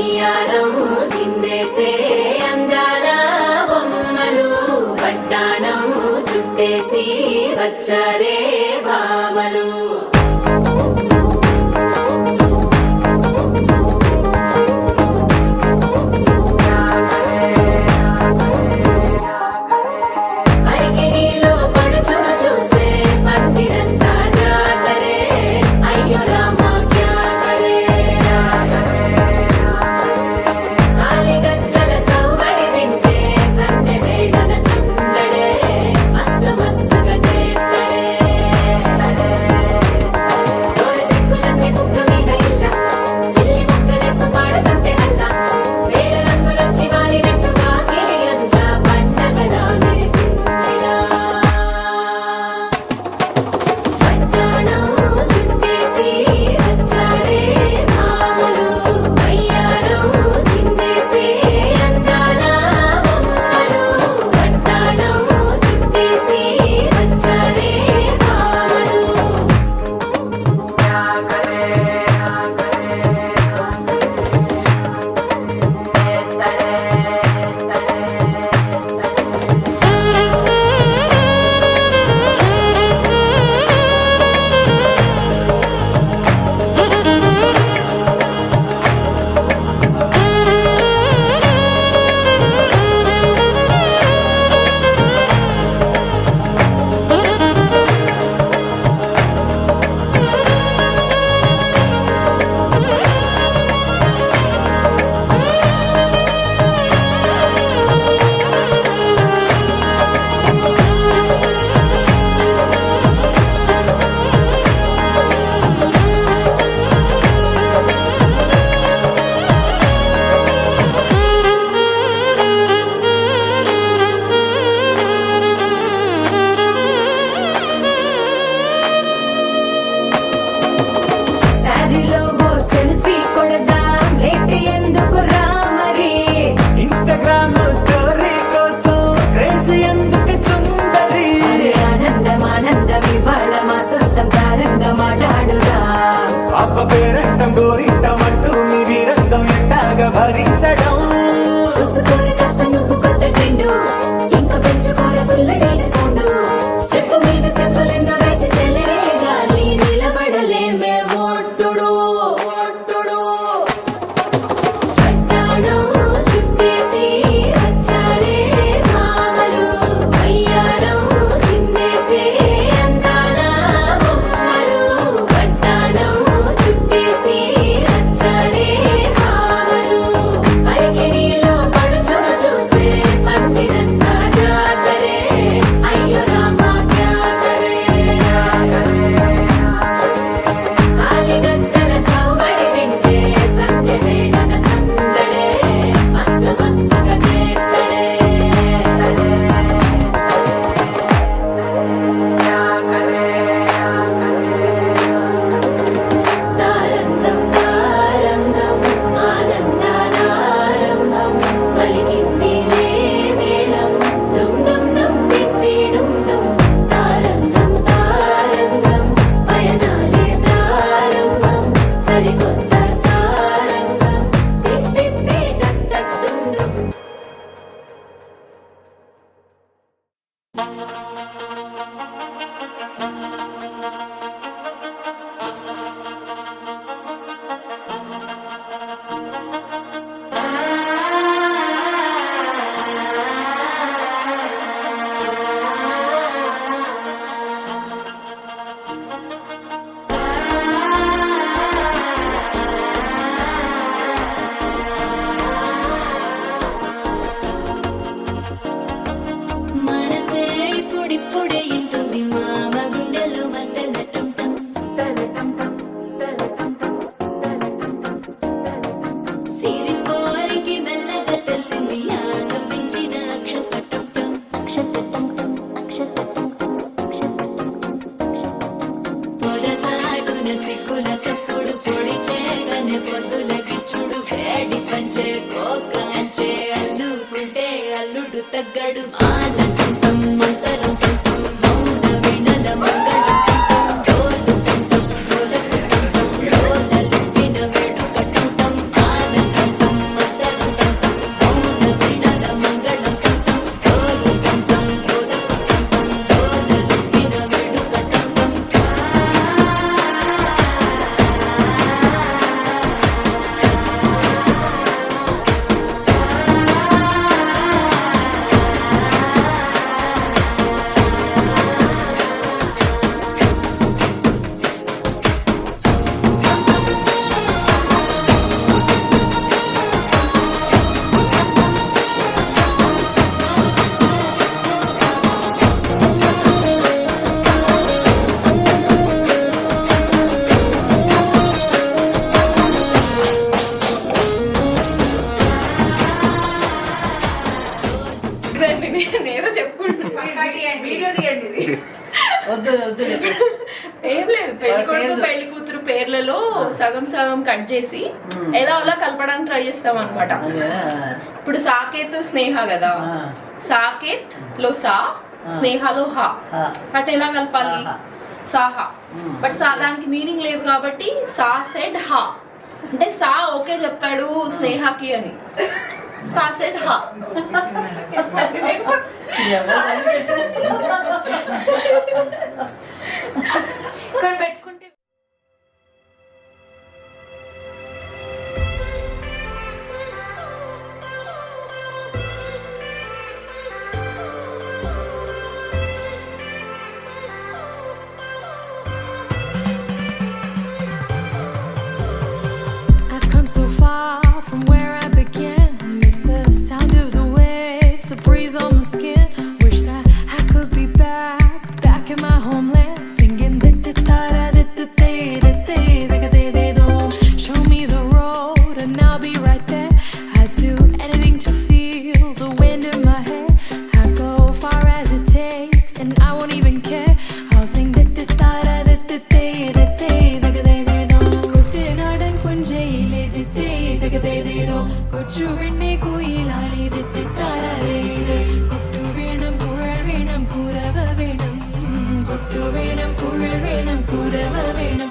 వయ్యారం చిందేసే అందాల బొమ్మలు పట్టాణం చుట్టేసి వచ్చారే భామలు. పేరంటం గోరింటం అంటూ మీ వీరంగం ఎట్టాగా భరించడం చూసుకోరు కాస్త నువ్వు కొత్త ట్రెండ్ ఇంకా పెంచుకోరు ఫుల్ డీజే సౌండ్ స్టెప్ మీద స్టెప్పులెన్నో వేసి చెలరే గాలి నిలబడలేమే ఒట్టుడు ఒట్టుడు పట్టాణం చుట్టేసి వచ్చారే భామలు వయ్యారం చిందేసే అందాల బొమ్మలు పట్టాణం చుట్టేసి వచ్చారే భామలు. పరికిణీలో పడుచును చూస్తే పందిరంతా జాతరే అయ్యో రామా క్యా కరే కాలిగజ్జల సౌబడి వింటే సత్యవేళన సందడే మస్తు మస్తుగా నేర్తడే తారంగం తారంగం ఆనందానారంభం పలికింది రే మేళం డుమ్ డుమ్ డుమ్ తిప్పి డుమ్ డుమ్ తారంగం తారంగం పయనాలే ప్రారంభం సరికొత్త సారంగం తిప్పి టక్ టక్ డుమ్ డుమ్. మనసే ఇప్పుడిప్పుడే ఇంటుంది మామ గుండెల్లో మధ్యల టం టం సిరిపోరికి మెల్లగా తెలిసింది ఆశ పెంచిన అక్షత టం టం పొదసాటున సిక్కుల సప్పుడు పొడి చేయగానే పొద్దుల గిచ్చుడు వేడి పంచే కోక అంచే అల్లుకుంటే అల్లుడు తగ్గడు ఆలంటుంటం మంతరం టుంటం మౌన వినల మంగళం టుంటం డోలు టుంటం డోలకు టుంటం డోలలు విన వేడుక టుంటం ఆలంటుంటం ఏం లేదు, పెళ్లి కొడుకు పెళ్లి కూతురు పేర్లలో సగం సగం కట్ చేసి ఎలా అలా కలపడానికి ట్రై చేస్తాం అనమాట. ఇప్పుడు సాకేత్ స్నేహ కదా, సాకేత్ లో సా, స్నేహలో హా, బట్ ఎలా కలపాలి? సాహా. బట్ దానికి మీనింగ్ లేదు కాబట్టి సా సెడ్ హా, అంటే సా ఓకే చెప్పాడు స్నేహకి అని, సా సెడ్ హా. ఇక్కడ పెట్టుకుంటే I've come so far from where I began. Miss the sound of the waves, the breeze on my skin. Wish that I could be back in my homeland, singing show me the road and I'll be right there. I'd do anything to feel the wind in my hair. I'd go far as it takes and I won't even care. I'll sing കൊച്ചു വെണ്ണെ കുയിലാളി കൊട്ടു വേണം കുഴൽ വേണം കുരവ വേണം, കൊട്ടു വേണം കുഴൽ വേണം കുരവ വേണം.